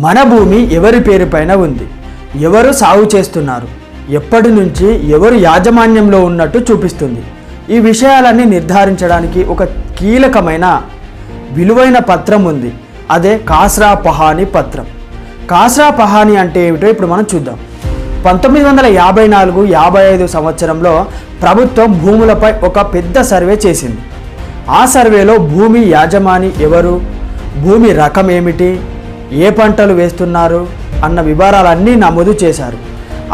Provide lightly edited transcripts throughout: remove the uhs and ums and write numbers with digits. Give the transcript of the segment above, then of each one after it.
మన భూమి ఎవరి పేరుపైన ఉంది, ఎవరు సాగు చేస్తున్నారు, ఎప్పటి నుంచి ఎవరు యాజమాన్యంలో ఉన్నట్టు చూపిస్తుంది. ఈ విషయాలన్నీ నిర్ధారించడానికి ఒక కీలకమైన విలువైన పత్రం ఉంది. అదే కాస్రా పహానీ పత్రం. కాస్రా పహానీ అంటే ఏమిటో ఇప్పుడు మనం చూద్దాం. 1954-55 సంవత్సరంలో ప్రభుత్వం భూములపై ఒక పెద్ద సర్వే చేసింది. ఆ సర్వేలో భూమి యాజమాని ఎవరు, భూమి రకం ఏమిటి, ఏ పంటలు వేస్తున్నారు అన్న వివరాలన్నీ నమోదు చేశారు.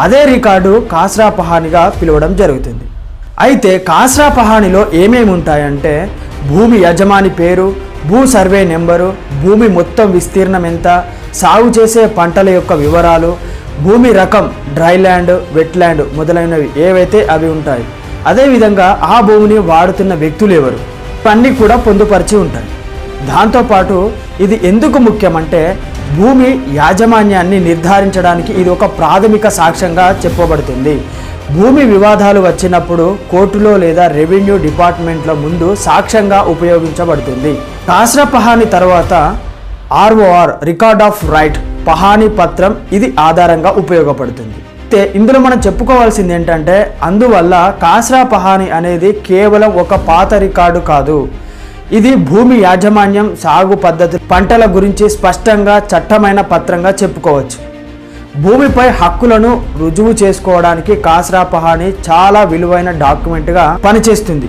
అదే రికార్డు కాస్రా పహానీగా పిలవడం జరుగుతుంది. అయితే కాస్రా పహానీలో ఏమేమి ఉంటాయంటే భూమి యజమాని పేరు, భూ సర్వే నెంబరు, భూమి మొత్తం విస్తీర్ణం ఎంత, సాగు చేసే పంటల యొక్క వివరాలు, భూమి రకం డ్రైల్యాండ్, వెట్లాండ్ మొదలైనవి ఏవైతే అవి ఉంటాయి. అదేవిధంగా ఆ భూమిని వాడుతున్న వ్యక్తులు ఎవరు, ఇవన్నీ కూడా పొందుపరిచి ఉంటాయి. దాంతోపాటు ఇది ఎందుకు ముఖ్యమంటే భూమి యాజమాన్యాన్ని నిర్ధారించడానికి ఇది ఒక ప్రాథమిక సాక్ష్యంగా చెప్పబడుతుంది. భూమి వివాదాలు వచ్చినప్పుడు కోర్టులో లేదా రెవెన్యూ డిపార్ట్మెంట్ల ముందు సాక్ష్యంగా ఉపయోగించబడుతుంది. కాస్రా పహానీ తర్వాత ROR record of right pahani పత్రం ఇది ఆధారంగా ఉపయోగపడుతుంది. అయితే ఇందులో మనం చెప్పుకోవాల్సింది ఏంటంటే అందువల్ల కాస్రా పహానీ అనేది కేవలం ఒక పాత రికార్డు కాదు. ఇది భూమి యాజమాన్యం, సాగు పద్ధతులు, పంటల గురించి స్పష్టంగా చట్టమైన పత్రంగా చెప్పుకోవచ్చు. భూమిపై హక్కులను రుజువు చేసుకోవడానికి కాస్రా పహానీ చాలా విలువైన డాక్యుమెంట్గా పనిచేస్తుంది.